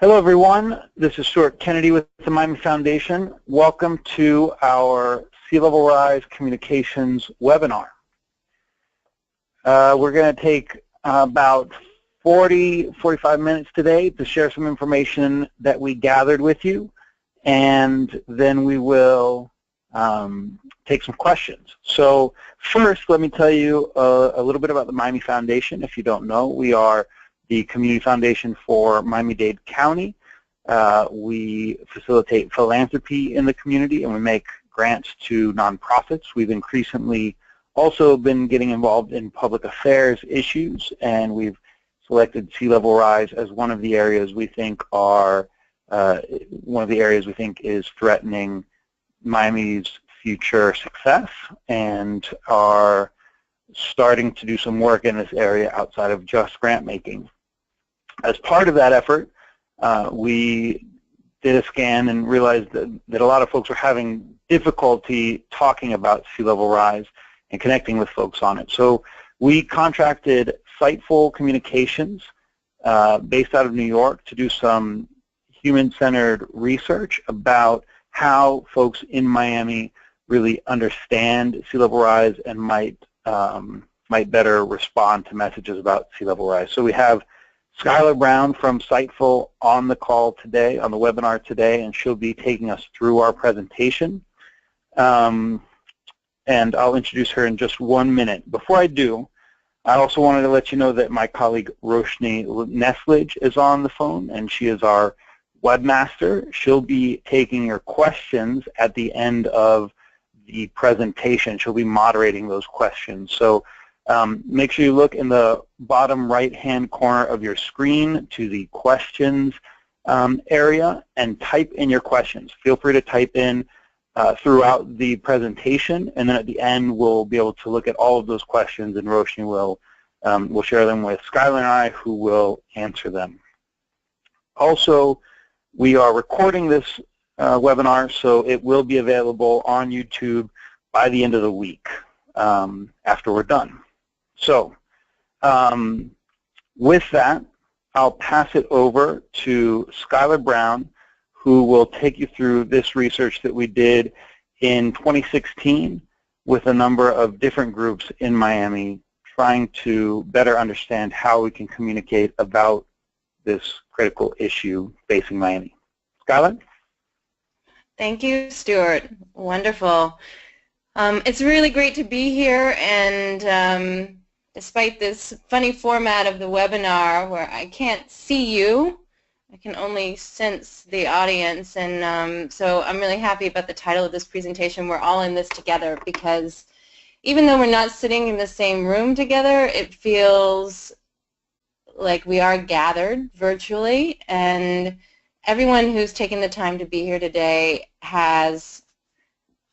Hello everyone, this is Stuart Kennedy with the Miami Foundation. Welcome to our Sea Level Rise Communications webinar. We're going to take about 45 minutes today to share some information that we gathered with you, and then we will take some questions. So first, let me tell you a little bit about the Miami Foundation. If you don't know, we are the community foundation for Miami-Dade County. We facilitate philanthropy in the community, and we make grants to nonprofits. We've increasingly also been getting involved in public affairs issues, and we've selected sea level rise as one of the areas we think is threatening Miami's future success, and are starting to do some work in this area outside of just grant making. As part of that effort, we did a scan and realized that a lot of folks were having difficulty talking about sea level rise and connecting with folks on it. So we contracted Sightful Communications based out of New York to do some human-centered research about how folks in Miami really understand sea level rise and might better respond to messages about sea level rise. So we have Skylar Brown from Sightful on the call today, on the webinar today, and she'll be taking us through our presentation. And I'll introduce her in just 1 minute. Before I do, I also wanted to let you know that my colleague Roshni Neslage is on the phone, and she is our webmaster. She'll be taking your questions at the end of the presentation. She'll be moderating those questions. So make sure you look in the bottom right-hand corner of your screen to the questions area and type in your questions. Feel free to type in throughout the presentation, and then at the end we'll be able to look at all of those questions, and Roshni will share them with Skylar and I, who will answer them. Also, we are recording this webinar, so it will be available on YouTube by the end of the week after we're done. So with that, I'll pass it over to Skylar Brown, who will take you through this research that we did in 2016 with a number of different groups in Miami, trying to better understand how we can communicate about this critical issue facing Miami. Skylar? Thank you, Stuart. Wonderful. It's really great to be here, and despite this funny format of the webinar where I can't see you, I can only sense the audience, and so I'm really happy about the title of this presentation. We're all in this together, because even though we're not sitting in the same room together, it feels like we are gathered virtually, and everyone who's taken the time to be here today has,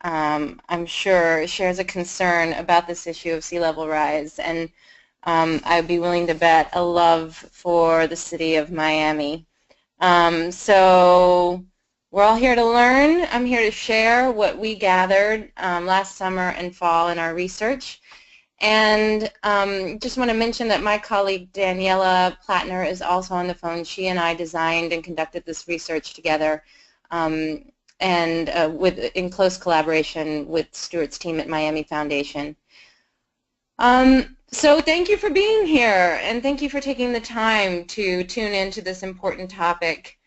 I'm sure, shares a concern about this issue of sea level rise, and I'd be willing to bet a love for the city of Miami. So we're all here to learn. I'm here to share what we gathered last summer and fall in our research. And just want to mention that my colleague Daniela Plattner is also on the phone. She and I designed and conducted this research together, and in close collaboration with Stuart's team at Miami Foundation. So thank you for being here, and thank you for taking the time to tune into this important topic.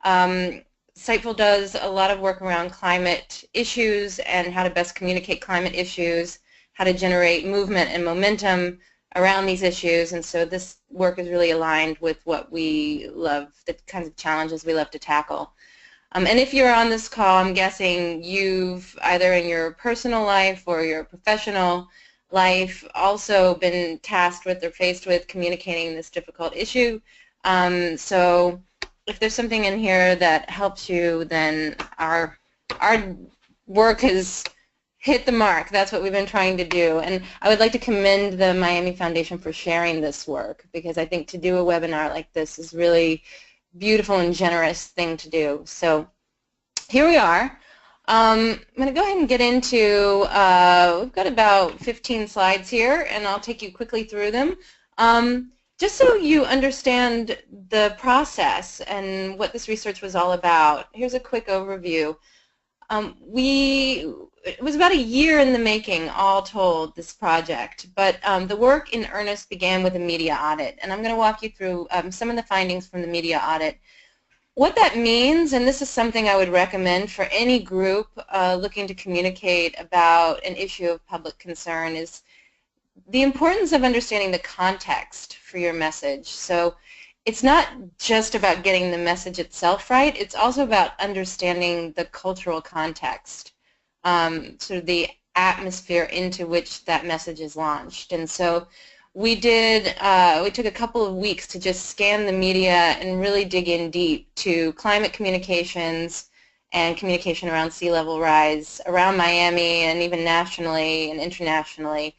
Sightful does a lot of work around climate issues and how to best communicate climate issues, how to generate movement and momentum around these issues, and so this work is really aligned with what we love, the kinds of challenges we love to tackle. And if you're on this call, I'm guessing you've either in your personal life or your professional life also been tasked with or faced with communicating this difficult issue. So if there's something in here that helps you, then our work has hit the mark. That's what we've been trying to do. And I would like to commend the Miami Foundation for sharing this work, because I think to do a webinar like this is really beautiful and generous thing to do. So here we are. I'm going to go ahead and get into, we've got about 15 slides here, and I'll take you quickly through them. just so you understand the process and what this research was all about, here's a quick overview. It was about a year in the making, all told, this project, but the work in earnest began with a media audit, and I'm going to walk you through some of the findings from the media audit. What that means, and this is something I would recommend for any group looking to communicate about an issue of public concern, is the importance of understanding the context for your message. So it's not just about getting the message itself right, it's also about understanding the cultural context, sort of the atmosphere into which that message is launched. And so we took a couple of weeks to just scan the media and really dig in deep to climate communications and communication around sea level rise around Miami and even nationally and internationally,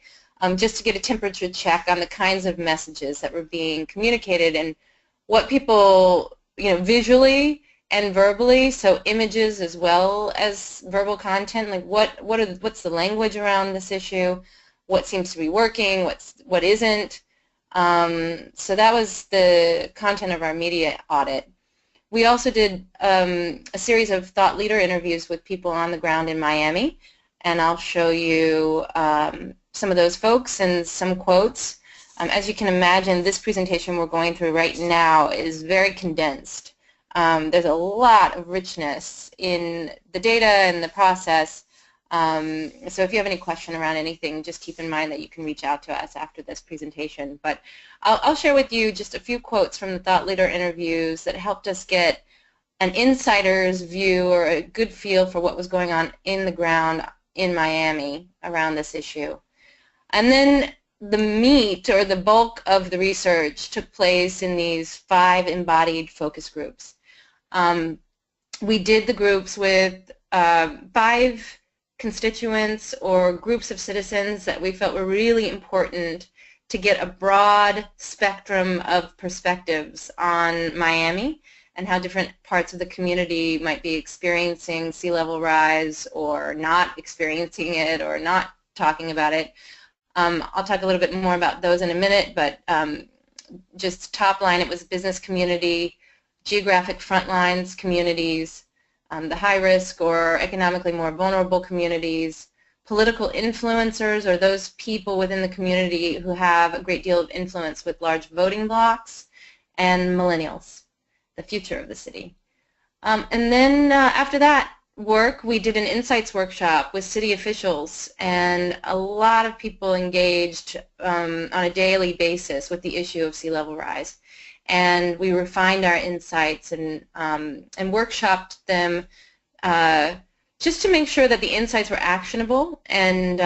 just to get a temperature check on the kinds of messages that were being communicated and what people, visually and verbally, so images as well as verbal content, like what's the language around this issue, what seems to be working, what isn't. So that was the content of our media audit. We also did a series of thought leader interviews with people on the ground in Miami, and I'll show you some of those folks and some quotes. As you can imagine, this presentation we're going through right now is very condensed. There's a lot of richness in the data and the process. So if you have any question around anything, just keep in mind that you can reach out to us after this presentation. But I'll share with you just a few quotes from the thought leader interviews that helped us get an insider's view or a good feel for what was going on in the ground in Miami around this issue. And then the meat or the bulk of the research took place in these 5 embodied focus groups. We did the groups with 5 constituents or groups of citizens that we felt were really important to get a broad spectrum of perspectives on Miami and how different parts of the community might be experiencing sea level rise or not experiencing it or not talking about it. I'll talk a little bit more about those in a minute, but just top line, it was business community, geographic frontlines communities, the high-risk or economically more vulnerable communities, political influencers or those people within the community who have a great deal of influence with large voting blocks, and millennials, the future of the city. And then after that work, we did an insights workshop with city officials, and a lot of people engaged on a daily basis with the issue of sea level rise. And we refined our insights and workshopped them just to make sure that the insights were actionable. And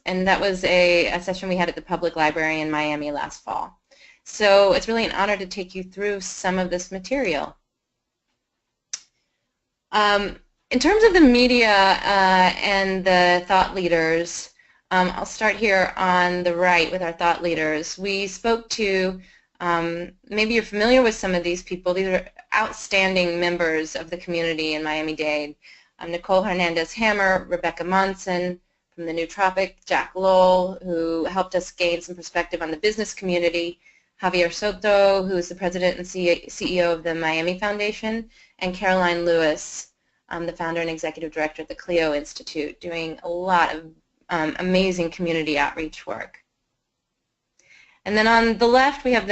that was a session we had at the Public Library in Miami last fall. So it's really an honor to take you through some of this material. In terms of the media and the thought leaders, I'll start here on the right with our thought leaders. We spoke to, maybe you're familiar with some of these people. These are outstanding members of the community in Miami-Dade. Nicole Hernandez-Hammer, Rebecca Monson from the New Tropic, Jack Lowell, who helped us gain some perspective on the business community, Javier Soto, who is the president and CEO of the Miami Foundation, and Caroline Lewis, the founder and executive director at the Clio Institute, doing a lot of amazing community outreach work. And then on the left, we have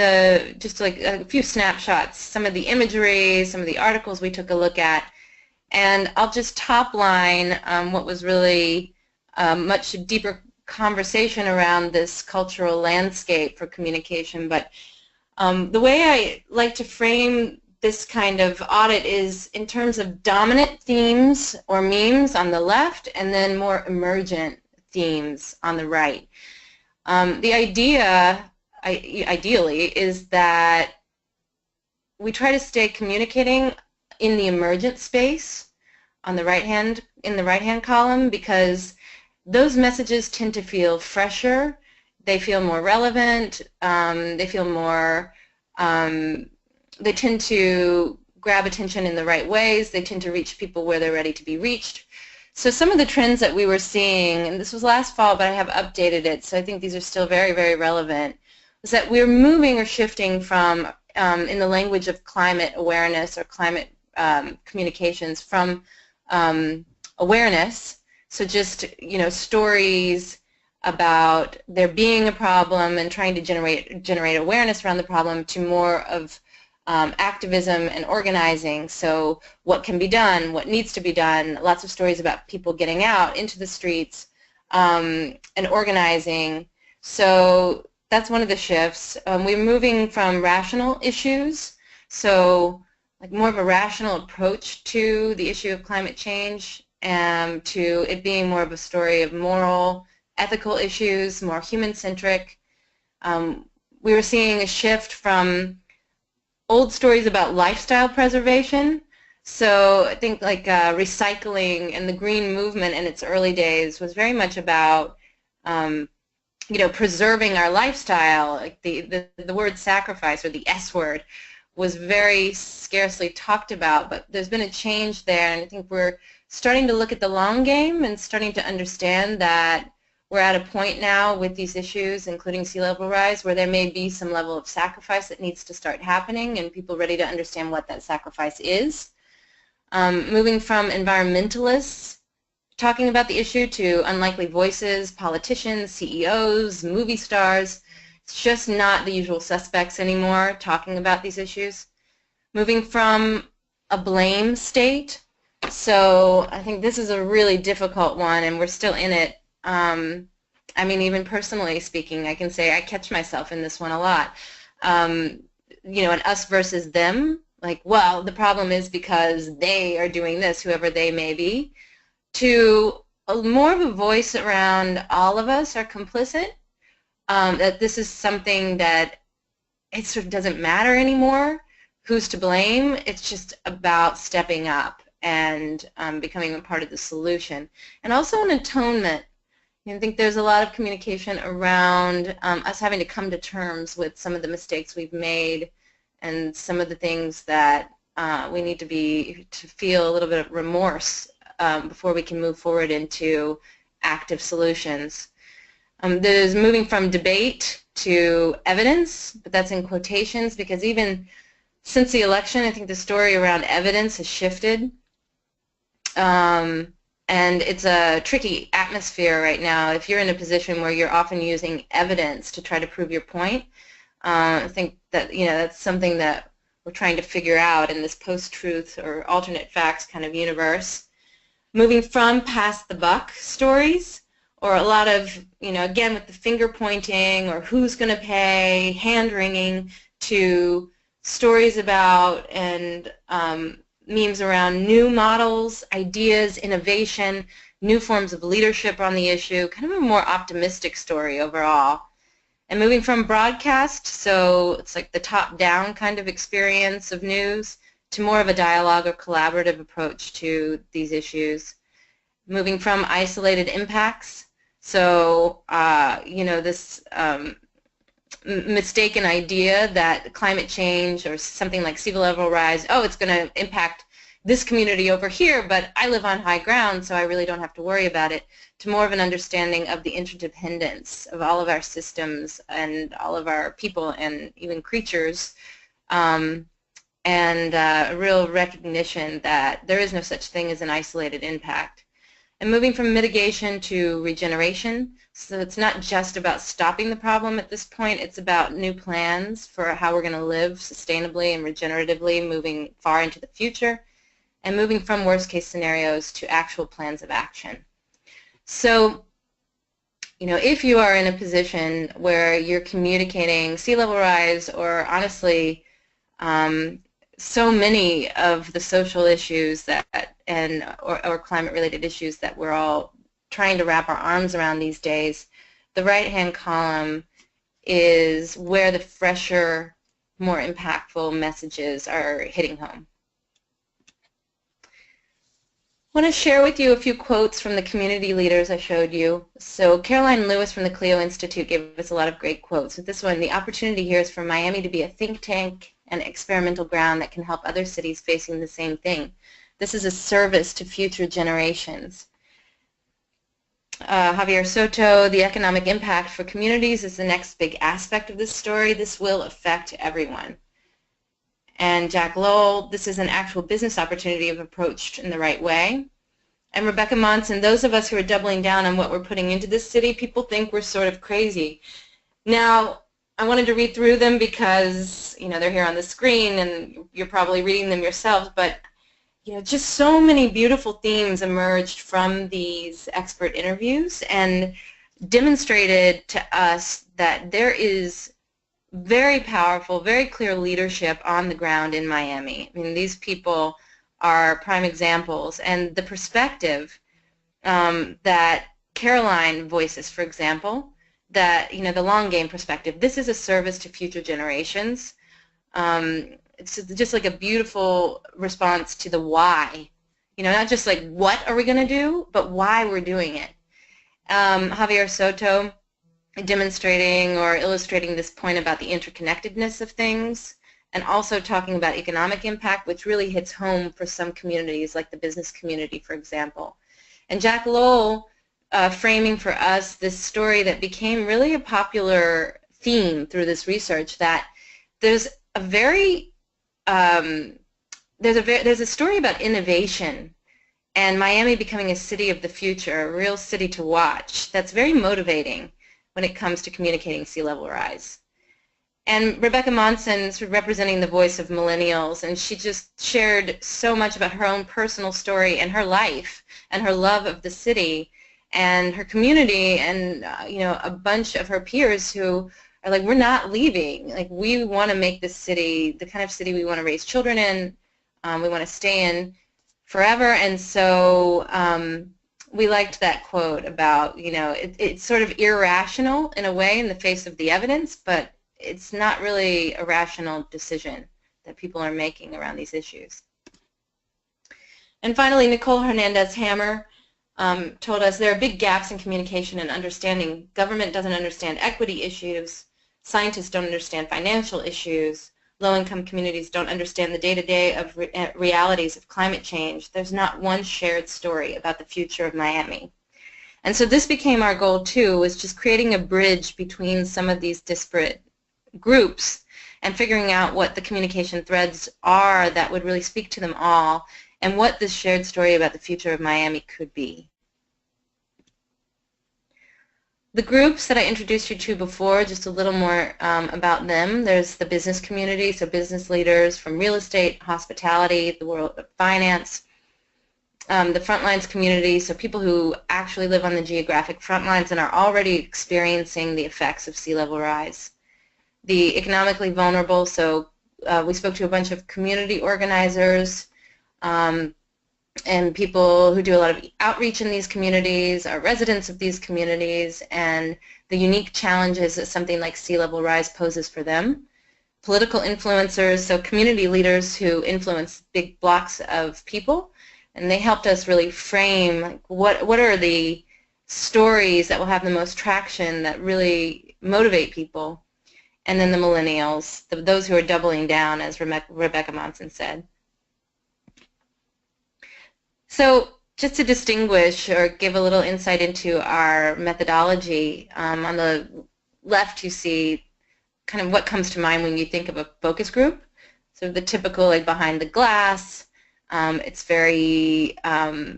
just like a few snapshots, some of the imagery, some of the articles we took a look at. And I'll just top line what was really much deeper conversation around this cultural landscape for communication. But the way I like to frame this kind of audit is in terms of dominant themes or memes on the left and then more emergent themes on the right. The idea, ideally, is that we try to stay communicating in the emergent space on the in the right-hand column, because those messages tend to feel fresher, they feel more relevant, they feel more, they tend to grab attention in the right ways, they tend to reach people where they're ready to be reached. So some of the trends that we were seeing, and this was last fall, but I have updated it, so I think these are still very, very relevant, is that we're moving or shifting from, in the language of climate awareness or climate communications, from awareness, so just, stories about there being a problem and trying to generate awareness around the problem, to more of activism and organizing. So what can be done, what needs to be done, lots of stories about people getting out into the streets and organizing. So that's one of the shifts. We're moving from rational issues, so like more of a rational approach to the issue of climate change, to it being more of a story of moral, ethical issues, more human-centric. We were seeing a shift from old stories about lifestyle preservation. So I think like recycling and the green movement in its early days was very much about preserving our lifestyle. Like the word sacrifice, or the S word, was very scarcely talked about, but there's been a change there, and I think we're starting to look at the long game and starting to understand that we're at a point now with these issues, including sea level rise, where there may be some level of sacrifice that needs to start happening, and people ready to understand what that sacrifice is. Moving from environmentalists talking about the issue to unlikely voices, politicians, CEOs, movie stars. It's just not the usual suspects anymore talking about these issues. Moving from a blame state. So I think this is a really difficult one, and we're still in it. I mean, even personally speaking, I can say I catch myself in this one a lot. An us versus them, like, well, the problem is because they are doing this, whoever they may be, to more of a voice around all of us are complicit, that this is something that it sort of doesn't matter anymore who's to blame. It's just about stepping up and becoming a part of the solution. And also an atonement. I think there's a lot of communication around us having to come to terms with some of the mistakes we've made and some of the things that we need to feel a little bit of remorse before we can move forward into active solutions. There's moving from debate to evidence, but that's in quotations, because even since the election, I think the story around evidence has shifted. And it's a tricky atmosphere right now. If you're in a position where you're often using evidence to try to prove your point, I think that that's something that we're trying to figure out in this post-truth or alternate facts kind of universe. Moving from pass the buck stories, or a lot of, again with the finger pointing or who's going to pay, hand-wringing, to stories about and memes around new models, ideas, innovation, new forms of leadership on the issue, kind of a more optimistic story overall. And moving from broadcast, so it's like the top-down kind of experience of news, to more of a dialogue or collaborative approach to these issues. Moving from isolated impacts, so this mistaken idea that climate change or something like sea level rise, it's going to impact this community over here, but I live on high ground, so I really don't have to worry about it, to more of an understanding of the interdependence of all of our systems and all of our people and even creatures, and a real recognition that there is no such thing as an isolated impact. And moving from mitigation to regeneration, so it's not just about stopping the problem at this point, it's about new plans for how we're going to live sustainably and regeneratively moving far into the future, and moving from worst case scenarios to actual plans of action. So, if you are in a position where you're communicating sea level rise, or honestly, so many of the social issues or climate-related issues that we're all trying to wrap our arms around these days, the right-hand column is where the fresher, more impactful messages are hitting home. I want to share with you a few quotes from the community leaders I showed you. So Caroline Lewis from the Clio Institute gave us a lot of great quotes. With this one, the opportunity here is for Miami to be a think tank and experimental ground that can help other cities facing the same thing. This is a service to future generations. Javier Soto, the economic impact for communities is the next big aspect of this story. This will affect everyone. And Jack Lowell, this is an actual business opportunity if approached in the right way. And Rebecca Monson, those of us who are doubling down on what we're putting into this city, people think we're sort of crazy. Now, I wanted to read through them because, you know, they're here on the screen and you're probably reading them yourselves, but, you know, just so many beautiful themes emerged from these expert interviews and demonstrated to us that there is very powerful, very clear leadership on the ground in Miami. I mean, these people are prime examples, and the perspective that Caroline voices, for example, that, you know, the long game perspective, this is a service to future generations. It's just like a beautiful response to the why. You know, not just like what are we going to do, but why we're doing it. Javier Soto demonstrating or illustrating this point about the interconnectedness of things, and also talking about economic impact, which really hits home for some communities, like the business community, for example. And Jack Lowell framing for us this story that became really a popular theme through this research, that there's a very there's a story about innovation and Miami becoming a city of the future, a real city to watch, that's very motivating when it comes to communicating sea level rise. And Rebecca Monson's representing the voice of millennials, and she just shared so much about her own personal story and her life and her love of the city and her community, and you know, a bunch of her peers who are like, we're not leaving. Like, we want to make this city the kind of city we want to raise children in, we want to stay in forever. And so we liked that quote about, you know, it's sort of irrational in a way in the face of the evidence, but it's not really a rational decision that people are making around these issues. And finally, Nicole Hernandez-Hammer told us there are big gaps in communication and understanding. Government doesn't understand equity issues. Scientists don't understand financial issues. Low-income communities don't understand the day-to-day of realities of climate change. There's not one shared story about the future of Miami. And so this became our goal, too, was just creating a bridge between some of these disparate groups and figuring out what the communication threads are that would really speak to them all and what this shared story about the future of Miami could be. The groups that I introduced you to before, just a little more about them. There's the business community, so business leaders from real estate, hospitality, the world of finance. The Frontlines community, so people who actually live on the geographic front lines and are already experiencing the effects of sea level rise. The economically vulnerable, so we spoke to a bunch of community organizers and people who do a lot of outreach in these communities, are residents of these communities, and the unique challenges that something like sea level rise poses for them. Political influencers, so community leaders who influence big blocks of people, and they helped us really frame like, what are the stories that will have the most traction, that really motivate people. And then the millennials, those who are doubling down, as Rebecca Monson said. So just to distinguish or give a little insight into our methodology, on the left you see kind of what comes to mind when you think of a focus group. So the typical, like, behind the glass, it's very,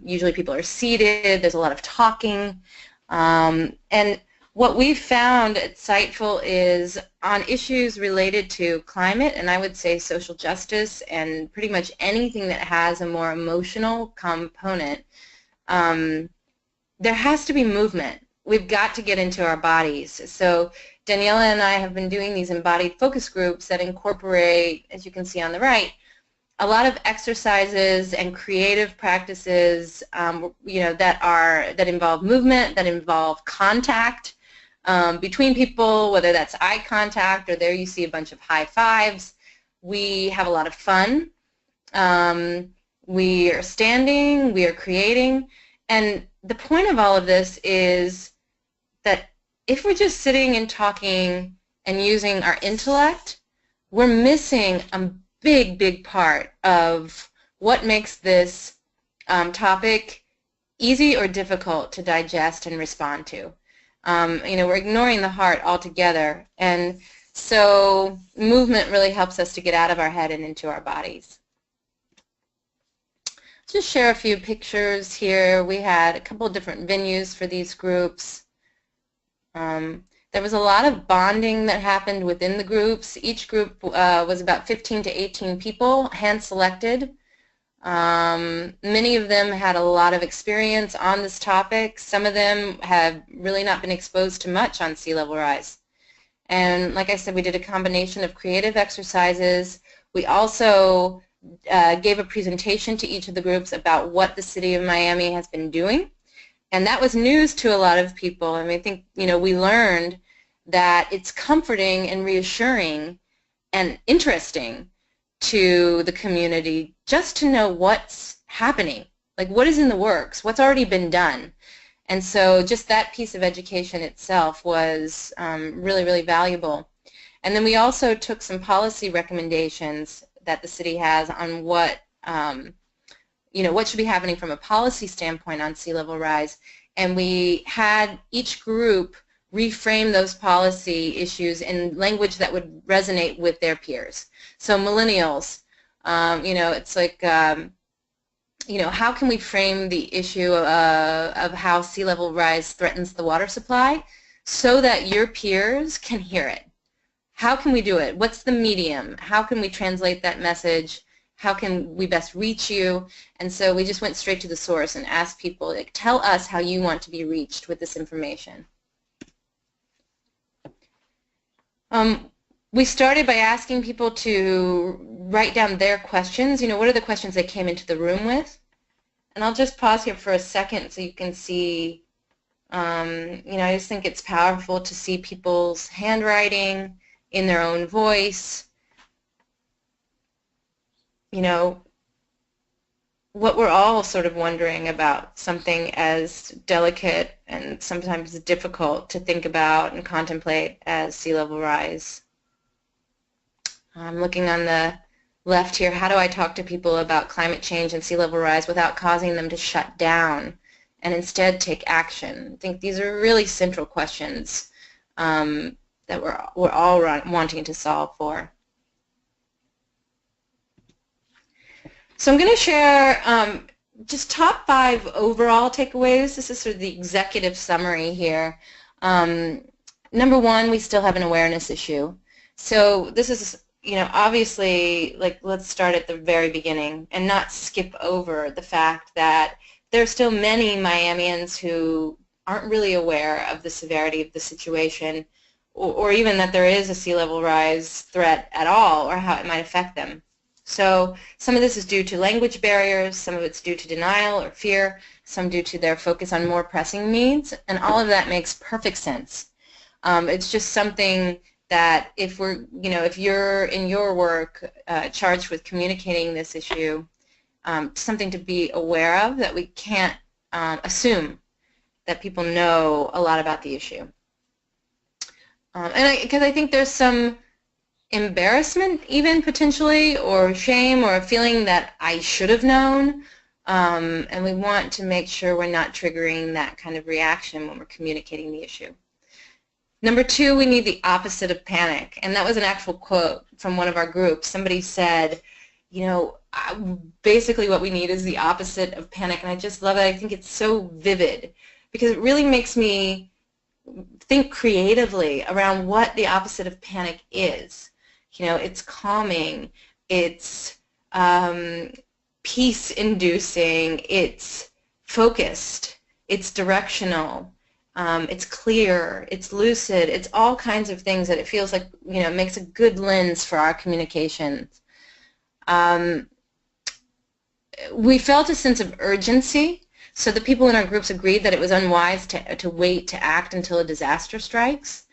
usually people are seated, there's a lot of talking, and what we've found at Sightful is on issues related to climate, and I would say social justice, and pretty much anything that has a more emotional component, there has to be movement. We've got to get into our bodies. So Daniela and I have been doing these embodied focus groups that incorporate, as you can see on the right, a lot of exercises and creative practices, you know, that involve movement, that involve contact between people, whether that's eye contact or there you see a bunch of high fives. We have a lot of fun. We are standing, we are creating, and the point of all of this is that if we're just sitting and talking and using our intellect, we're missing a big, big part of what makes this topic easy or difficult to digest and respond to. We're ignoring the heart altogether, and so movement really helps us to get out of our head and into our bodies. Just share a few pictures here. We had a couple of different venues for these groups. There was a lot of bonding that happened within the groups. Each group was about 15 to 18 people, hand-selected. Many of them had a lot of experience on this topic. Some of them have really not been exposed to much on sea level rise. And like I said, we did a combination of creative exercises. We also gave a presentation to each of the groups about what the city of Miami has been doing. And that was news to a lot of people. I mean, I think, we learned that it's comforting and reassuring and interesting to the community just to know what's happening, like what is in the works, what's already been done. And so just that piece of education itself was really, really valuable. And then we also took some policy recommendations that the city has on what, what should be happening from a policy standpoint on sea level rise. And we had each group reframe those policy issues in language that would resonate with their peers. So millennials, it's like, how can we frame the issue of how sea level rise threatens the water supply so that your peers can hear it? How can we do it? What's the medium? How can we translate that message? How can we best reach you? And so we just went straight to the source and asked people, like, tell us how you want to be reached with this information. We started by asking people to write down their questions. What are the questions they came into the room with? And I'll just pause here for a second so you can see, I just think it's powerful to see people's handwriting in their own voice. What we're all sort of wondering about, something as delicate and sometimes difficult to think about and contemplate as sea level rise. I'm looking on the left here, how do I talk to people about climate change and sea level rise without causing them to shut down and instead take action? I think these are really central questions that we're all wanting to solve for. So I'm going to share just top 5 overall takeaways. This is sort of the executive summary here. Number 1, we still have an awareness issue. So this is, obviously, like, let's start at the very beginning and not skip over the fact that there are still many Miamians who aren't really aware of the severity of the situation, or even that there is a sea level rise threat at all, or how it might affect them. So some of this is due to language barriers, some of it's due to denial or fear, some due to their focus on more pressing needs, and all of that makes perfect sense. It's just something that if you're in your work charged with communicating this issue, something to be aware of, that we can't assume that people know a lot about the issue. Because I think there's some embarrassment even potentially, or shame, or a feeling that I should have known, and we want to make sure we're not triggering that kind of reaction when we're communicating the issue. Number 2, we need the opposite of panic, and that was an actual quote from one of our groups. Somebody said, basically what we need is the opposite of panic, and I just love it. I think it's so vivid because it really makes me think creatively around what the opposite of panic is. It's calming, it's peace-inducing, it's focused, it's directional, it's clear, it's lucid, it's all kinds of things that it feels like, makes a good lens for our communications. We felt a sense of urgency, so the people in our groups agreed that it was unwise to wait to act until a disaster strikes.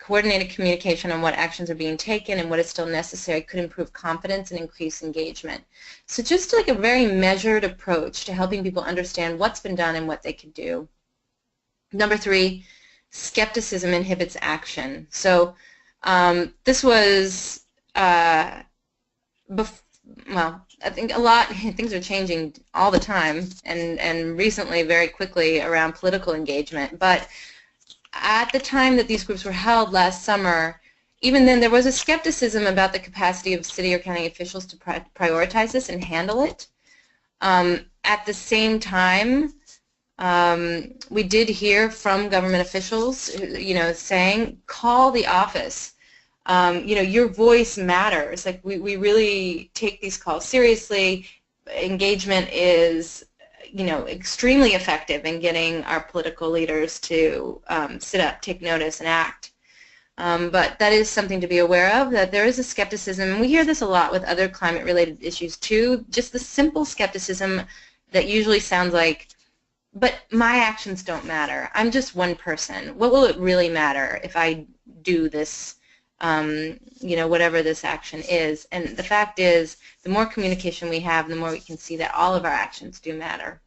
Coordinated communication on what actions are being taken and what is still necessary could improve confidence and increase engagement. So just like a very measured approach to helping people understand what's been done and what they could do. Number 3, skepticism inhibits action. So this was well, I think a lot, things are changing all the time, and recently very quickly around political engagement. But at the time that these groups were held last summer, even then there was a skepticism about the capacity of city or county officials to prioritize this and handle it. At the same time, we did hear from government officials, saying, call the office. Your voice matters. Like we really take these calls seriously. Engagement is, extremely effective in getting our political leaders to sit up, take notice, and act. But that is something to be aware of, that there is a skepticism, and we hear this a lot with other climate-related issues too, just the simple skepticism that usually sounds like, but my actions don't matter. I'm just one person. What will it really matter if I do this, whatever this action is? And the fact is, the more communication we have, the more we can see that all of our actions do matter.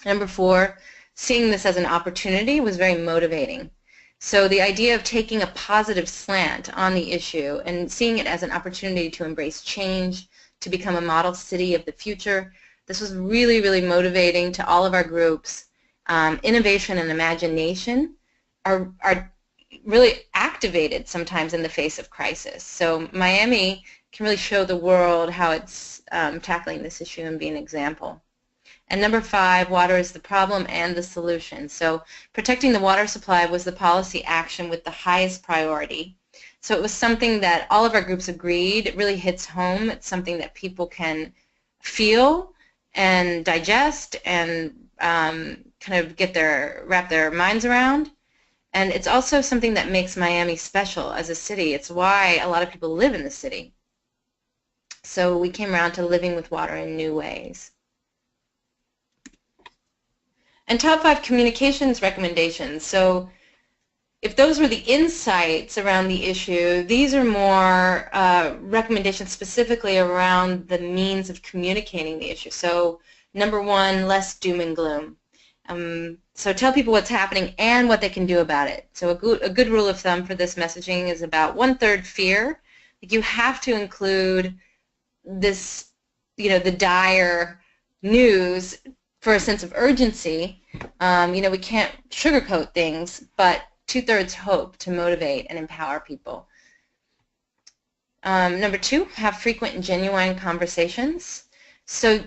Number 4, seeing this as an opportunity was very motivating. So the idea of taking a positive slant on the issue and seeing it as an opportunity to embrace change, to become a model city of the future, this was really, really motivating to all of our groups. Innovation and imagination are really activated sometimes in the face of crisis. So Miami can really show the world how it's tackling this issue and be an example. And number 5, water is the problem and the solution. So protecting the water supply was the policy action with the highest priority. So it was something that all of our groups agreed. It really hits home. It's something that people can feel and digest and kind of wrap their minds around. And it's also something that makes Miami special as a city. It's why a lot of people live in the city. So we came around to living with water in new ways. And top 5 communications recommendations. So if those were the insights around the issue, these are more recommendations specifically around the means of communicating the issue. So number 1, less doom and gloom. So tell people what's happening and what they can do about it. So a good rule of thumb for this messaging is about 1/3 fear. Like you have to include this, the dire news for a sense of urgency. We can't sugarcoat things, but 2/3 hope to motivate and empower people. Number 2, have frequent and genuine conversations. So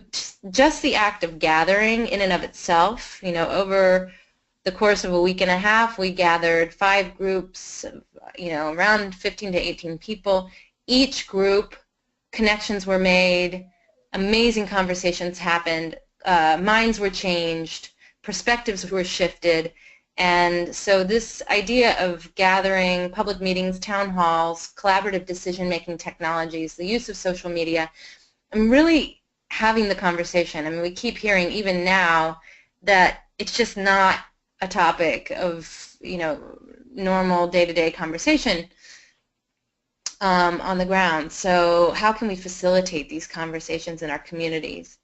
just the act of gathering in and of itself, over the course of a week and a half, we gathered 5 groups of, around 15 to 18 people. Each group, connections were made, amazing conversations happened, minds were changed, perspectives were shifted. And so this idea of gathering, public meetings, town halls, collaborative decision-making technologies, the use of social media, and really having the conversation. I mean, we keep hearing even now that it's just not a topic of, normal day-to-day conversation on the ground. So how can we facilitate these conversations in our communities?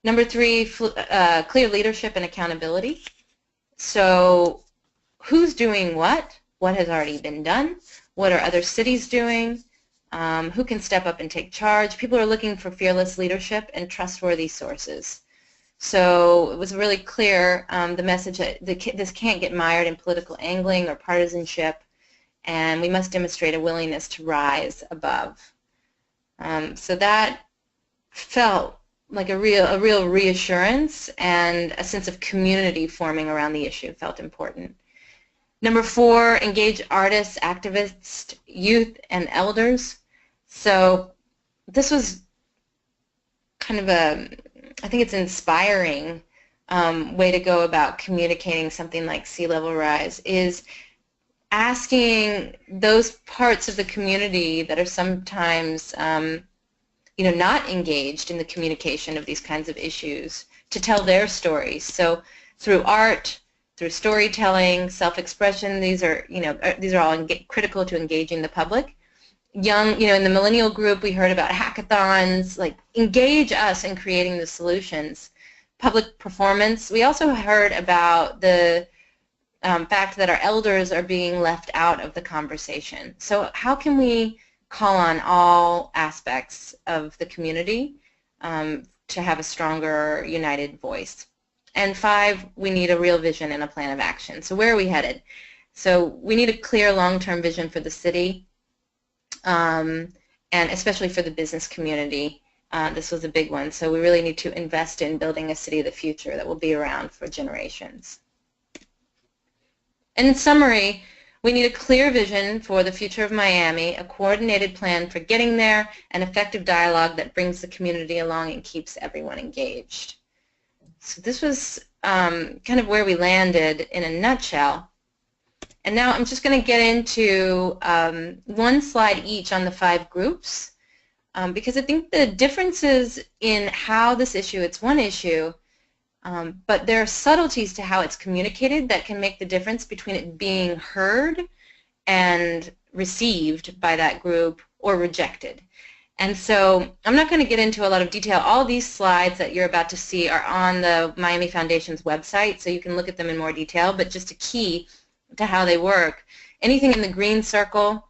Number 3, clear leadership and accountability. So who's doing what? What has already been done? What are other cities doing? Who can step up and take charge? People are looking for fearless leadership and trustworthy sources. So it was really clear, the message that this can't get mired in political angling or partisanship, and we must demonstrate a willingness to rise above. So that felt like a real reassurance, and a sense of community forming around the issue felt important. Number 4, engage artists, activists, youth, and elders. So this was kind of I think it's an inspiring way to go about communicating something like sea level rise, is asking those parts of the community that are sometimes not engaged in the communication of these kinds of issues to tell their stories. So through art, through storytelling, self-expression, these are all critical to engaging the public. Young, in the millennial group, we heard about hackathons, like engage us in creating the solutions. Public performance. We also heard about the fact that our elders are being left out of the conversation. So how can we call on all aspects of the community to have a stronger, united voice. And 5, we need a real vision and a plan of action. So where are we headed? So we need a clear long-term vision for the city, and especially for the business community. This was a big one. So we really need to invest in building a city of the future that will be around for generations. In summary, we need a clear vision for the future of Miami, a coordinated plan for getting there, and effective dialogue that brings the community along and keeps everyone engaged. So this was kind of where we landed in a nutshell. And now I'm just going to get into one slide each on the 5 groups, because I think the differences in how this issue, it's one issue, but there are subtleties to how it's communicated that can make the difference between it being heard and received by that group or rejected. And so I'm not going to get into a lot of detail. All these slides that you're about to see are on the Miami Foundation's website, so you can look at them in more detail, but just a key to how they work. Anything in the green circle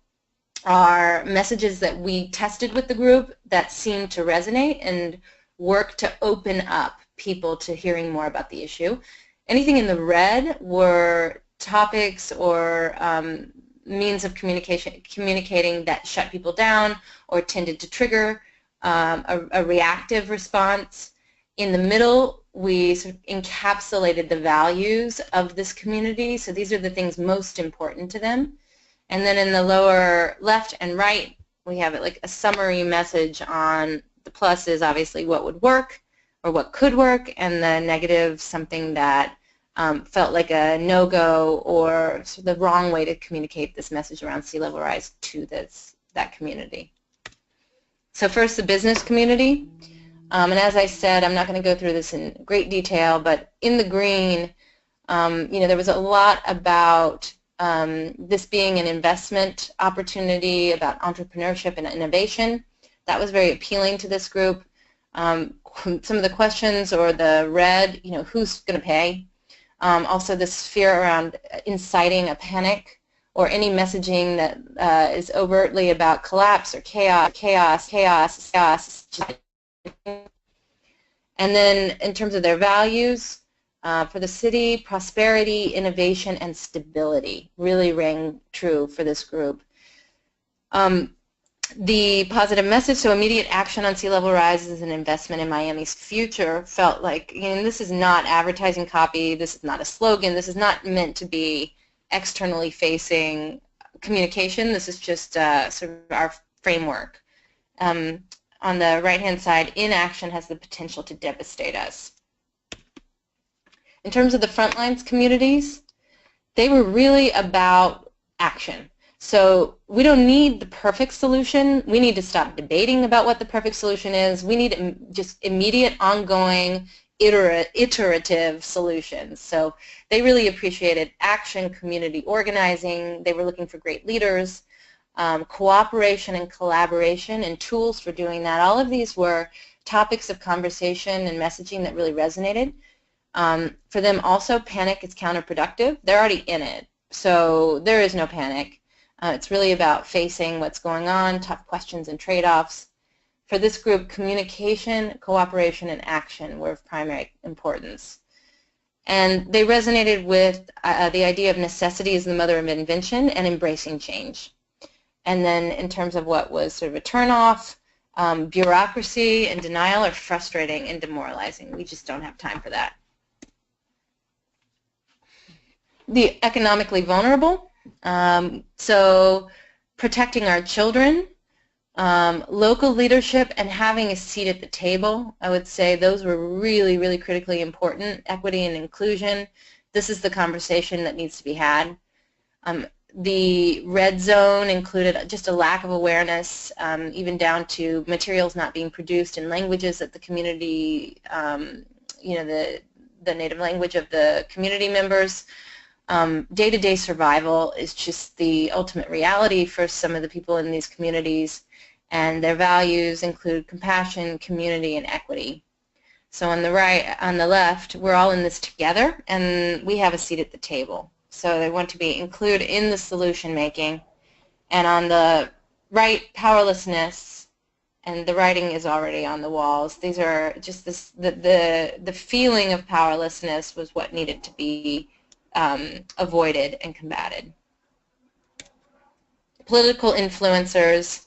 are messages that we tested with the group that seem to resonate and work to open up people to hearing more about the issue. Anything in the red were topics or means of communicating that shut people down or tended to trigger a reactive response. In the middle, we sort of encapsulated the values of this community, so these are the things most important to them. And then in the lower left and right, we have it like a summary message on the plus is obviously what would work or what could work, and the negative, something that felt like a no-go or sort of the wrong way to communicate this message around sea level rise to that community. So first, the business community. And as I said, I'm not going to go through this in great detail, but in the green, there was a lot about this being an investment opportunity, about entrepreneurship and innovation. That was very appealing to this group. Some of the questions, or the red, who's going to pay? Also this fear around inciting a panic or any messaging that is overtly about collapse or chaos. And then in terms of their values, for the city, prosperity, innovation, and stability really rang true for this group. The positive message, so immediate action on sea level rise is an investment in Miami's future, felt like, this is not advertising copy, this is not a slogan, this is not meant to be externally facing communication, this is just sort of our framework. On the right-hand side, inaction has the potential to devastate us. In terms of the Frontlines communities, they were really about action. So we don't need the perfect solution. We need to stop debating about what the perfect solution is. We need just immediate, ongoing, iterative solutions. So they really appreciated action, community organizing. They were looking for great leaders, cooperation and collaboration, and tools for doing that. All of these were topics of conversation and messaging that really resonated. For them also, panic is counterproductive. They're already in it, so there is no panic. It's really about facing what's going on, tough questions and trade-offs. For this group, communication, cooperation, and action were of primary importance. And they resonated with the idea of necessity as the mother of invention and embracing change. And then in terms of what was sort of a turnoff, bureaucracy and denial are frustrating and demoralizing. We just don't have time for that. The economically vulnerable. So protecting our children, local leadership, and having a seat at the table, I would say those were really, really critically important. Equity and inclusion, this is the conversation that needs to be had. The red zone included just a lack of awareness, even down to materials not being produced in languages that the community, the native language of the community members. Day-to-day survival is just the ultimate reality for some of the people in these communities, and their values include compassion, community, and equity. So on the right, on the left, we're all in this together, and we have a seat at the table. So they want to be included in the solution making. And on the Right, powerlessness, and the writing is already on the walls. These are just this, the feeling of powerlessness was what needed to be avoided and combated. Political influencers,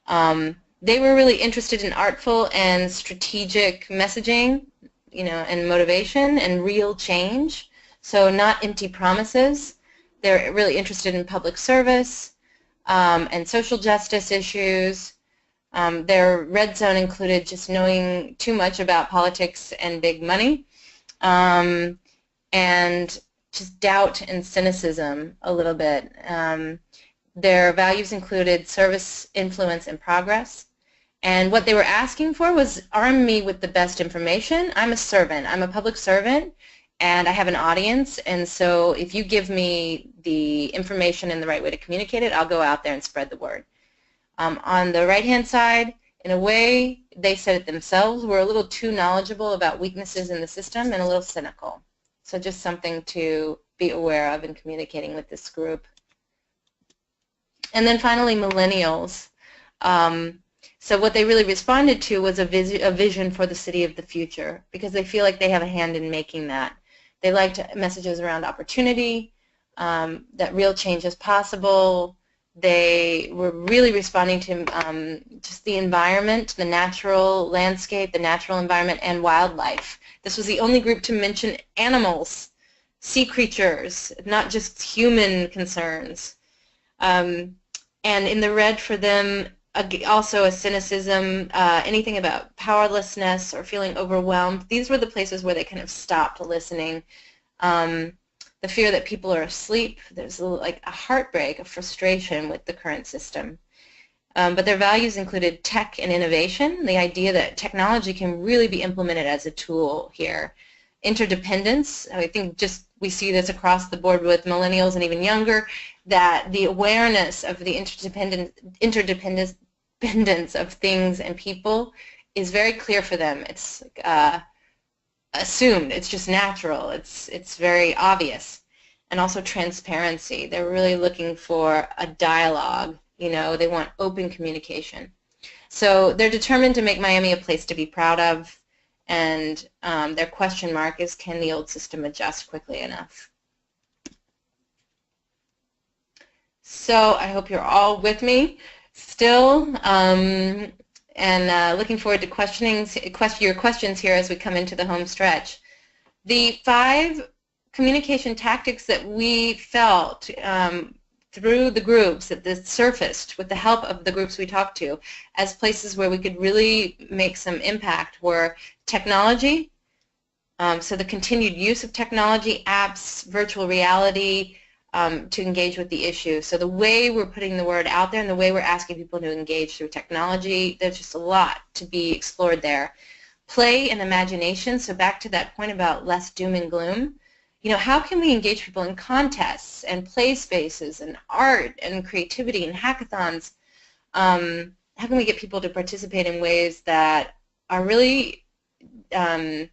they were really interested in artful and strategic messaging, and motivation and real change. So not empty promises. They're really interested in public service and social justice issues. Their red zone included just knowing too much about politics and big money, and just doubt and cynicism a little bit. Their values included service, influence, and progress. And what they were asking for was, arm me with the best information. I'm a servant. I'm a public servant, and I have an audience. And so if you give me the information and the right way to communicate it, I'll go out there and spread the word. On the right-hand side, in a way, they said it themselves, we're a little too knowledgeable about weaknesses in the system and a little cynical. So just something to be aware of in communicating with this group. And then finally, millennials. So what they really responded to was a vision for the city of the future, because they feel like they have a hand in making that. They liked messages around opportunity, that real change is possible. They were really responding to just the environment, the natural landscape, the natural environment, and wildlife. This was the only group to mention animals, sea creatures, not just human concerns. And in the red for them, also a cynicism, anything about powerlessness or feeling overwhelmed. These were the places where they kind of stopped listening. The fear that people are asleep. There's like a heartbreak, a frustration with the current system. But their values included tech and innovation, the idea that technology can really be implemented as a tool here. Interdependence, I think just we see this across the board with millennials and even younger, that the awareness of the interdependence of things and people is very clear for them. It's assumed, it's just natural, it's very obvious. And also transparency. They're really looking for a dialogue, they want open communication. So they're determined to make Miami a place to be proud of, and their question mark is, can the old system adjust quickly enough? So I hope you're all with me still, and looking forward to your questions here as we come into the home stretch. The 5 communication tactics that we felt through the groups that surfaced with the help of the groups we talked to as places where we could really make some impact were technology, so the continued use of technology, apps, virtual reality, to engage with the issue. So the way we're putting the word out there and the way we're asking people to engage through technology, there's just a lot to be explored there. Play and imagination, so back to that point about less doom and gloom. How can we engage people in contests and play spaces and art and creativity and hackathons? How can we get people to participate in ways that are really, that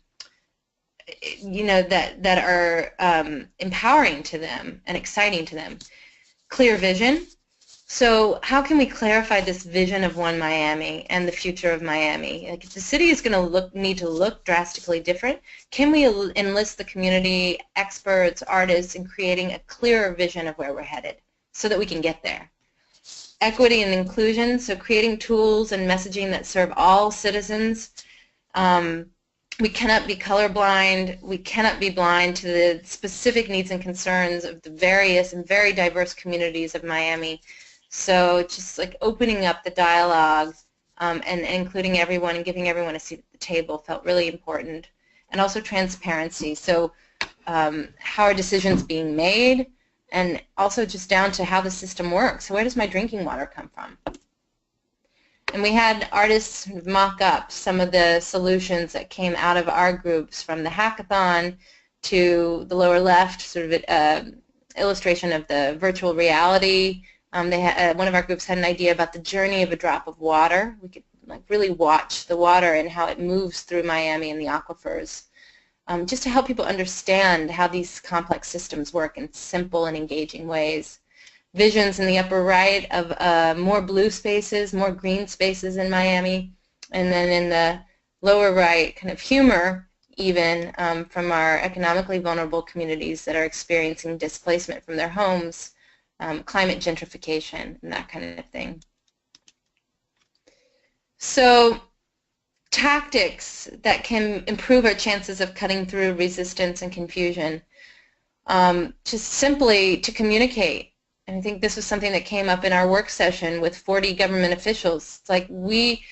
are empowering to them and exciting to them? Clear vision. So how can we clarify this vision of One Miami and the future of Miami? Like, if the city is going to need to look drastically different, can we enlist the community, experts, artists in creating a clearer vision of where we're headed so that we can get there? Equity and inclusion, so creating tools and messaging that serve all citizens. We cannot be colorblind. We cannot be blind to the specific needs and concerns of the various and very diverse communities of Miami. So just like opening up the dialogue and including everyone and giving everyone a seat at the table felt really important. And also transparency. So how are decisions being made, and also just down to how the system works. So where does my drinking water come from? And we had artists mock up some of the solutions that came out of our groups, from the hackathon to the lower left, sort of illustration of the virtual reality. One of our groups had an idea about the journey of a drop of water. We could really watch the water and how it moves through Miami and the aquifers, just to help people understand how these complex systems work in simple and engaging ways. visions in the upper right of more blue spaces, more green spaces in Miami, and then in the lower right, kind of humor even from our economically vulnerable communities that are experiencing displacement from their homes, climate gentrification, and that kind of thing. So tactics that can improve our chances of cutting through resistance and confusion, just simply to communicate. And I think this was something that came up in our work session with 40 government officials. It's like we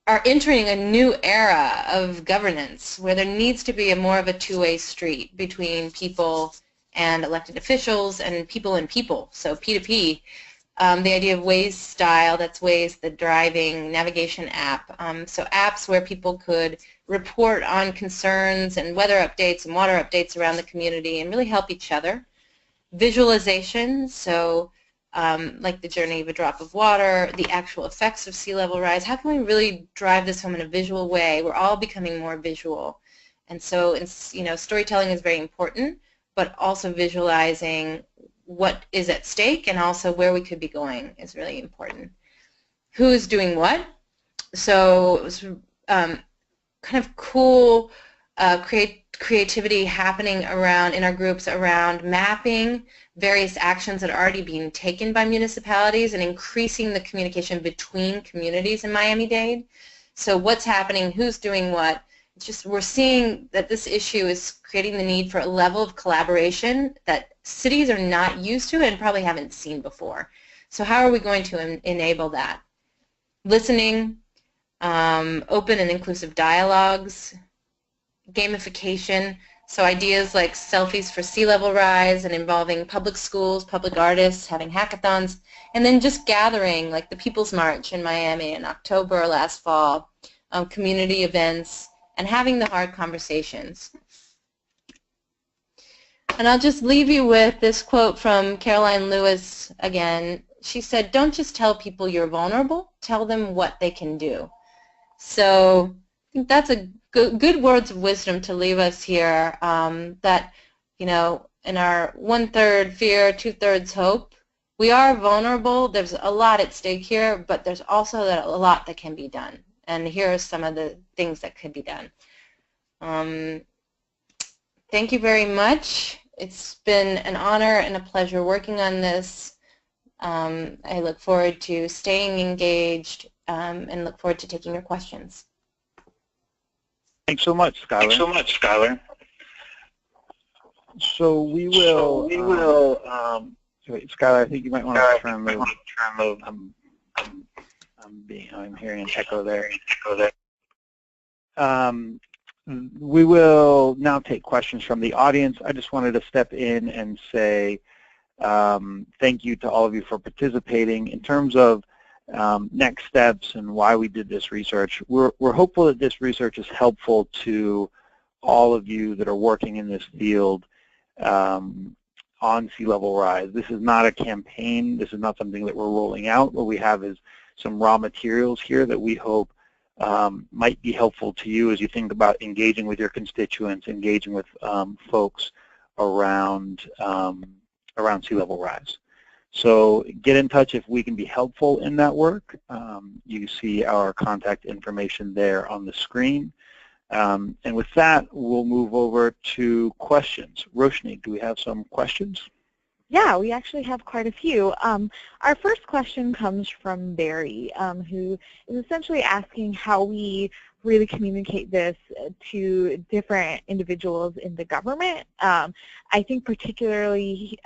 are entering a new era of governance where there needs to be more of a two-way street between people and elected officials and people, so P2P. The idea of Waze style, that's Waze, the driving navigation app. So apps where people could report on concerns and weather updates and water updates around the community and really help each other. Visualization, so like the journey of a drop of water, the actual effects of sea level rise. How can we really drive this home in a visual way? We're all becoming more visual. And so, storytelling is very important, but also visualizing what is at stake and also where we could be going is really important. Who is doing what? So it was kind of cool creativity happening in our groups around mapping various actions that are already being taken by municipalities and increasing the communication between communities in Miami-Dade. So what's happening, who's doing what? It's just we're seeing that this issue is creating the need for a level of collaboration that cities are not used to and probably haven't seen before. So how are we going to enable that? Listening, open and inclusive dialogues, gamification, so ideas like selfies for sea level rise and involving public schools, public artists, having hackathons, and then just gathering like the People's March in Miami in October or last fall, community events, and having the hard conversations. And I'll just leave you with this quote from Caroline Lewis again. She said, "Don't just tell people you're vulnerable, tell them what they can do." So I think that's a good words of wisdom to leave us here, that, in our 1/3 fear, 2/3 hope, we are vulnerable. There's a lot at stake here, but there's also a lot that can be done. And here are some of the things that could be done. Thank you very much. It's been an honor and a pleasure working on this. I look forward to staying engaged and look forward to taking your questions. Thanks so much, Skylar. So we will. Skylar, I think you might want to turn the. I'm hearing an echo there. We will now take questions from the audience. I just wanted to step in and say thank you to all of you for participating. In terms of next steps and why we did this research, we're hopeful that this research is helpful to all of you that are working in this field on sea level rise. This is not a campaign. This is not something that we're rolling out. What we have is some raw materials here that we hope might be helpful to you as you think about engaging with your constituents, engaging with folks around sea level rise. So get in touch if we can be helpful in that work. You see our contact information there on the screen. And with that, we'll move over to questions. Roshni, do we have some questions? Yeah, we actually have quite a few. Our first question comes from Barry, who is essentially asking how we really communicate this to different individuals in the government. I think particularly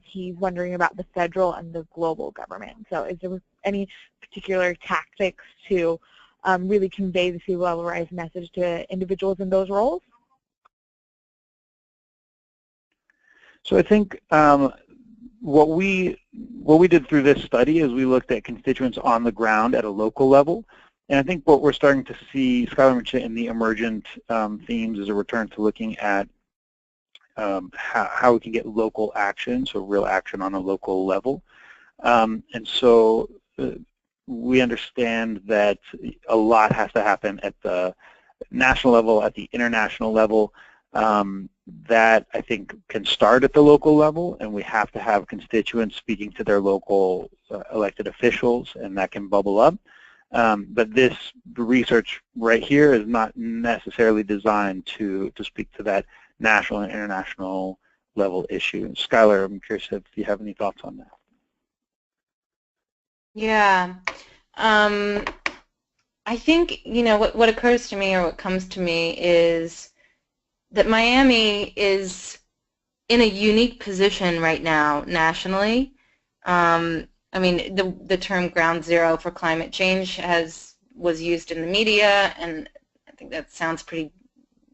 he's wondering about the federal and the global government. So is there any particular tactics to really convey the sea level rise message to individuals in those roles? So I think what we did through this study is we looked at constituents on the ground at a local level. And I think what we're starting to see, Skylar mentioned in the emergent themes, is a return to looking at how we can get local action, so real action on a local level. And so we understand that a lot has to happen at the national level, at the international level. that I think can start at the local level, and we have to have constituents speaking to their local elected officials, and that can bubble up. But this research right here is not necessarily designed to speak to that national and international level issue. Skylar, I'm curious if you have any thoughts on that. Yeah. I think, what occurs to me or what comes to me is that Miami is in a unique position right now nationally. I mean, the term ground zero for climate change was used in the media, and I think that sounds pretty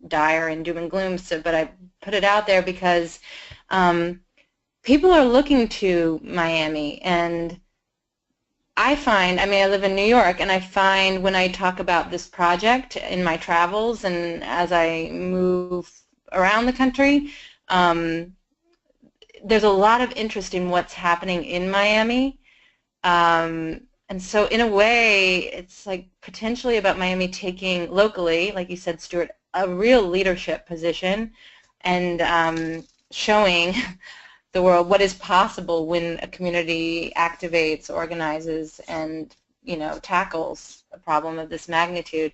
dire and doom and gloom, but I put it out there because people are looking to Miami, and I live in New York, and I find when I talk about this project in my travels and as I move around the country, there's a lot of interest in what's happening in Miami. And so in a way, it's like potentially about Miami taking locally, like you said, Stuart, a real leadership position and showing the world what is possible when a community activates, organizes, and tackles a problem of this magnitude.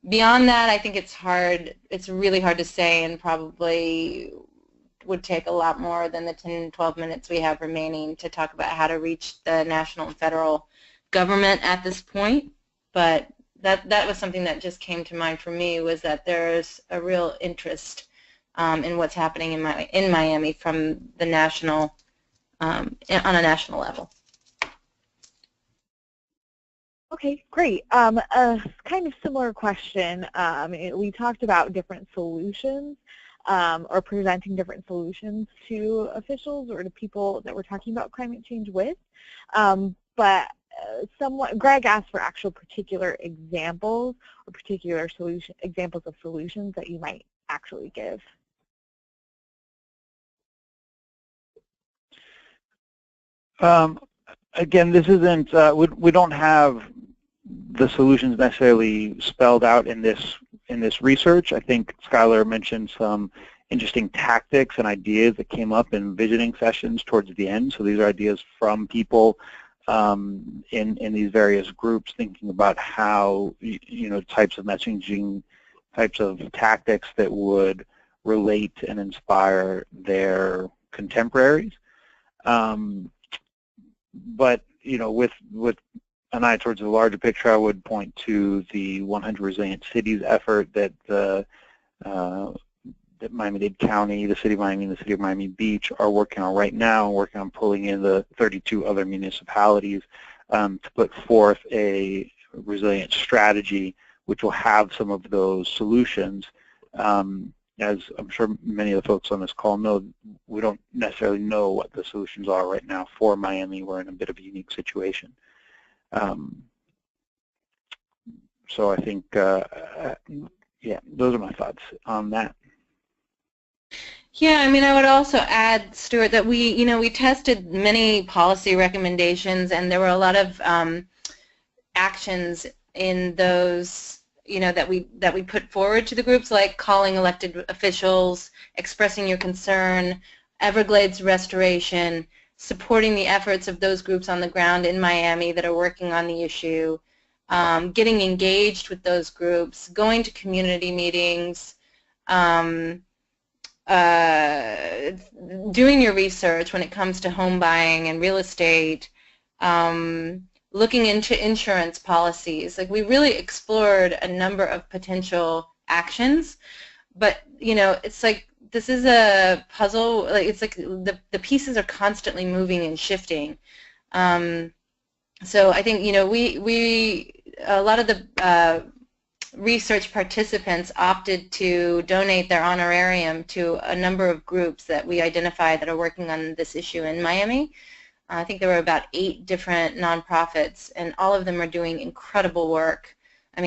Beyond that, I think it's really hard to say, and probably would take a lot more than the 10, 12 minutes we have remaining to talk about how to reach the national and federal government at this point. But that was something that just came to mind for me, was that there's a real interest in what's happening in Miami from the national, on a national level. Okay, great. A kind of similar question. We talked about different solutions or presenting different solutions to officials or to people that we're talking about climate change with. But Greg asked for actual particular examples or particular examples of solutions that you might actually give. Again, this isn't, we don't have the solutions necessarily spelled out in this research. I think Schuyler mentioned some interesting tactics and ideas that came up in visioning sessions towards the end. So these are ideas from people in these various groups thinking about how, types of messaging, types of tactics that would relate and inspire their contemporaries. But with an eye towards the larger picture, I would point to the 100 Resilient Cities effort that that Miami-Dade County, the City of Miami, and the City of Miami Beach are working on right now, working on pulling in the 32 other municipalities to put forth a resilient strategy, which will have some of those solutions. As I'm sure many of the folks on this call know, we don't necessarily know what the solutions are right now for Miami. We're in a bit of a unique situation. So I think, yeah, those are my thoughts on that. Yeah, I would also add, Stuart, that we tested many policy recommendations, and there were a lot of actions in those that we put forward to the groups, like calling elected officials, expressing your concern, Everglades restoration, supporting the efforts of those groups on the ground in Miami that are working on the issue, getting engaged with those groups, going to community meetings, doing your research when it comes to home buying and real estate, looking into insurance policies. Like, we really explored a number of potential actions, but it's like this is a puzzle. Like, it's like the pieces are constantly moving and shifting. So I think a lot of the research participants opted to donate their honorarium to a number of groups that we identified that are working on this issue in Miami. I think there were about 8 different nonprofits, and all of them are doing incredible work.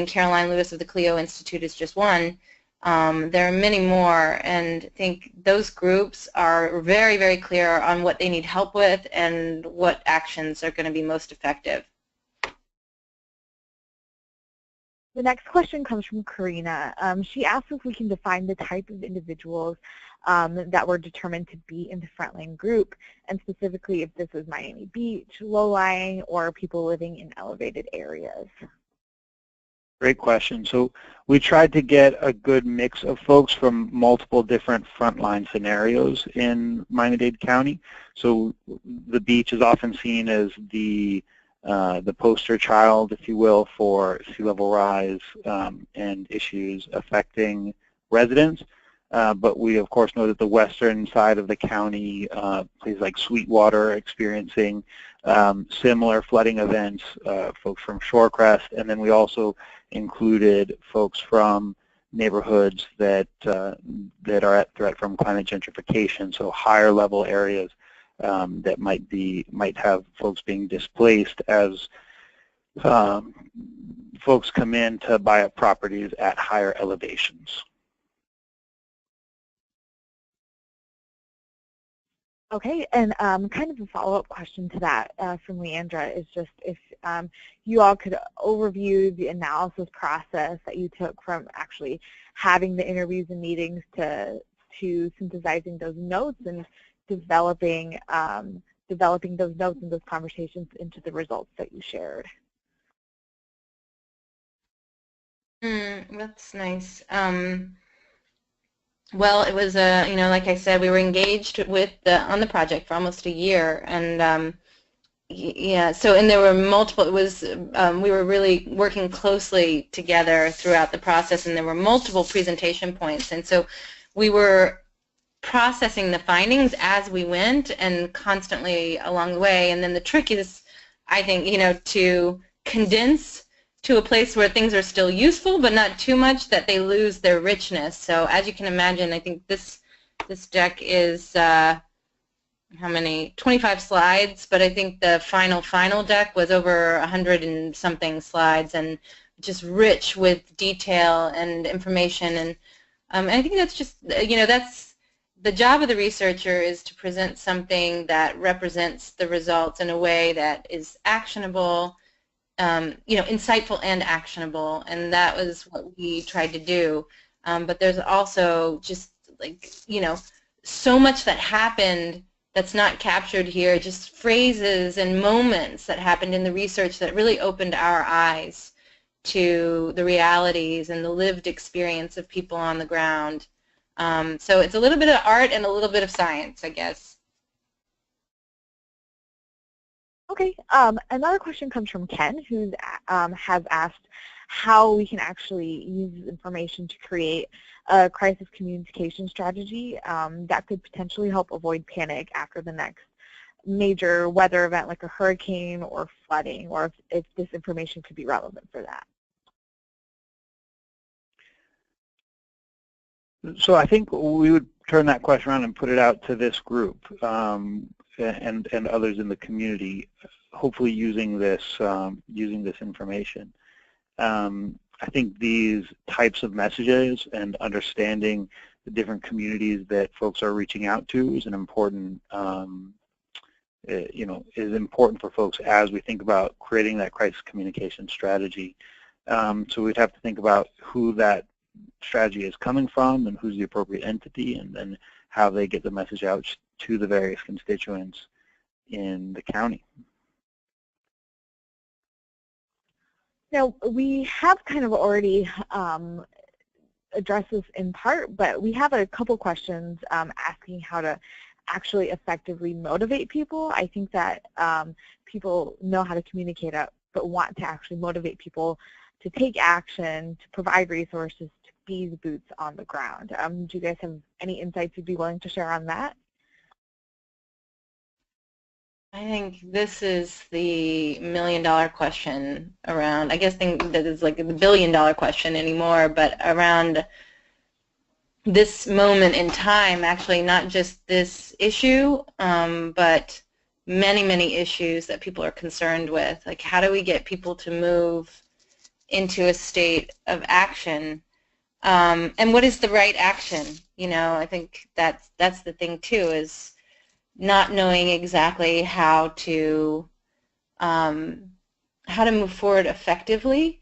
Caroline Lewis of the Clio Institute is just one. There are many more, and I think those groups are very, very clear on what they need help with and what actions are going to be most effective. The next question comes from Karina. She asks if we can define the type of individuals that were determined to be in the frontline group, and specifically if this is Miami Beach, low-lying, or people living in elevated areas. Great question. So we tried to get a good mix of folks from multiple different frontline scenarios in Miami-Dade County. So the beach is often seen as the poster child, if you will, for sea level rise and issues affecting residents. But we, of course, know that the western side of the county, places like Sweetwater, experiencing similar flooding events, folks from Shorecrest, and then we also included folks from neighborhoods that are at threat from climate gentrification, so higher level areas that might have folks being displaced as folks come in to buy up properties at higher elevations. Okay, and kind of a follow-up question to that from Leandra is just if you all could overview the analysis process that you took from actually having the interviews and meetings to synthesizing those notes and developing those notes and those conversations into the results that you shared. That's nice. Well, it was like I said, we were engaged on the project for almost a year, and yeah. So, and there were multiple. It was we were really working closely together throughout the process, and there were multiple presentation points, and so we were processing the findings as we went and constantly along the way. And then the trick is, I think, to condense to a place where things are still useful, but not too much that they lose their richness. So as you can imagine, I think this deck is, how many? 25 slides, but I think the final deck was over 100 and something slides, and just rich with detail and information. And I think that's just, that's the job of the researcher, is to present something that represents the results in a way that is actionable, insightful and actionable, and that was what we tried to do. But there's also just so much that happened that's not captured here, just phrases and moments that happened in the research that really opened our eyes to the realities and the lived experience of people on the ground. So it's a little bit of art and a little bit of science, I guess. Okay, another question comes from Ken, who has asked how we can actually use this information to create a crisis communication strategy that could potentially help avoid panic after the next major weather event like a hurricane or flooding, or if this information could be relevant for that. So I think we would turn that question around and put it out to this group and others in the community, hopefully using this information. I think these types of messages and understanding the different communities that folks are reaching out to is an important, is important for folks as we think about creating that crisis communication strategy. So we'd have to think about who that strategy is coming from and who's the appropriate entity, and then how they get the message out to the various constituents in the county. Now, we have kind of already addressed this in part, but we have a couple questions asking how to actually effectively motivate people. I think that people know how to communicate it, but want to actually motivate people to take action, to provide resources, to be the boots on the ground. Do you guys have any insights you'd be willing to share on that? I think this is the million-dollar question around, I guess that is like the billion-dollar question anymore, but around this moment in time, actually not just this issue, but many, many issues that people are concerned with. Like, how do we get people to move into a state of action? And what is the right action? I think that's the thing too, is not knowing exactly how to move forward effectively.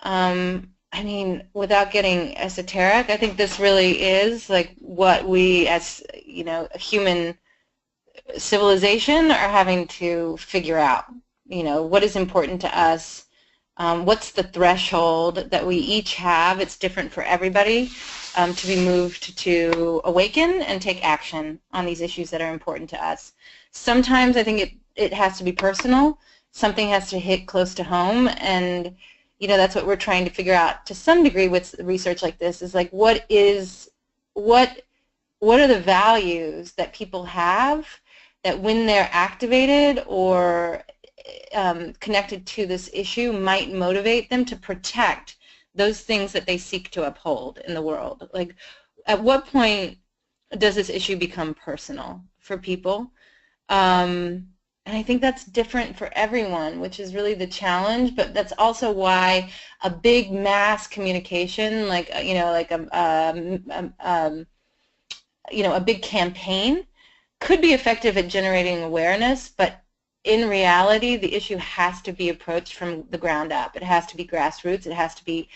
I mean, without getting esoteric, I think this really is like what we as, you know, a human civilization are having to figure out. You know, what is important to us? What's the threshold that we each have? It's different for everybody to be moved to awaken and take action on these issues that are important to us. Sometimes I think it has to be personal. Something has to hit close to home, and you know, that's what we're trying to figure out to some degree with research like this, is like what are the values that people have that when they're activated or connected to this issue might motivate them to protect those things that they seek to uphold in the world. Like, at what point does this issue become personal for people? And I think that's different for everyone, which is really the challenge, but that's also why a big mass communication, like, you know, like you know, a big campaign could be effective at generating awareness, but in reality, the issue has to be approached from the ground up. It has to be grassroots. It has to be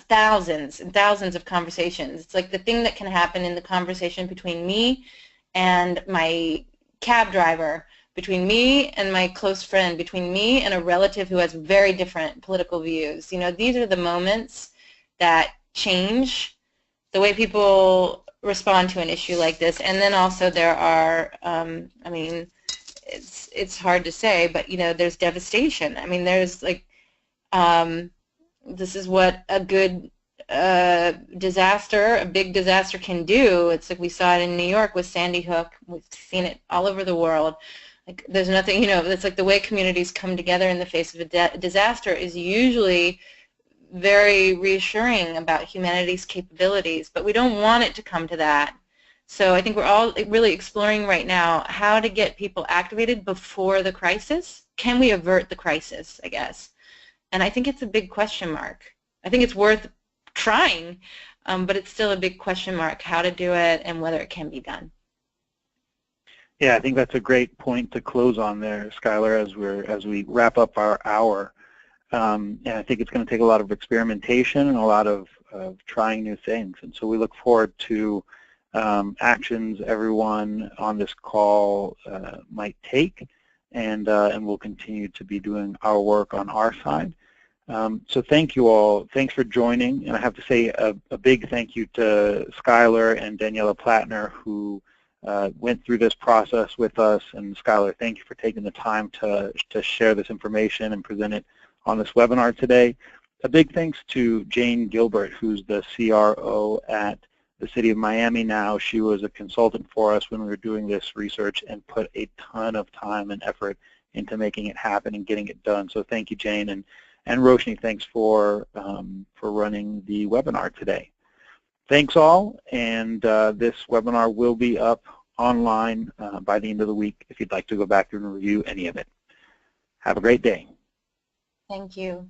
thousands and thousands of conversations. It's like the thing that can happen in the conversation between me and my cab driver, between me and my close friend, between me and a relative who has very different political views. You know, these are the moments that change the way people respond to an issue like this. And then also there are, I mean, it's hard to say, but you know, there's devastation. I mean, there's like, this is what a good disaster, a big disaster can do. It's like we saw it in New York with Sandy Hook. We've seen it all over the world. Like, there's nothing, you know, it's like the way communities come together in the face of a disaster is usually very reassuring about humanity's capabilities, but we don't want it to come to that. So I think we're all really exploring right now how to get people activated before the crisis. Can we avert the crisis, I guess? And I think it's a big question mark. I think it's worth trying, but it's still a big question mark how to do it and whether it can be done. Yeah, I think that's a great point to close on there, Skylar, as we wrap up our hour. And I think it's going to take a lot of experimentation and a lot of trying new things. And so we look forward to actions everyone on this call might take, and we'll continue to be doing our work on our side. So thank you all. Thanks for joining. And I have to say a big thank you to Schuyler and Daniela Plattner, who went through this process with us. And Skylar, thank you for taking the time to share this information and present it on this webinar today. A big thanks to Jane Gilbert, who's the CRO at the City of Miami now. She was a consultant for us when we were doing this research and put a ton of time and effort into making it happen and getting it done. So thank you, Jane. And Roshni, thanks for running the webinar today. Thanks all, and this webinar will be up online by the end of the week if you'd like to go back and review any of it. Have a great day. Thank you.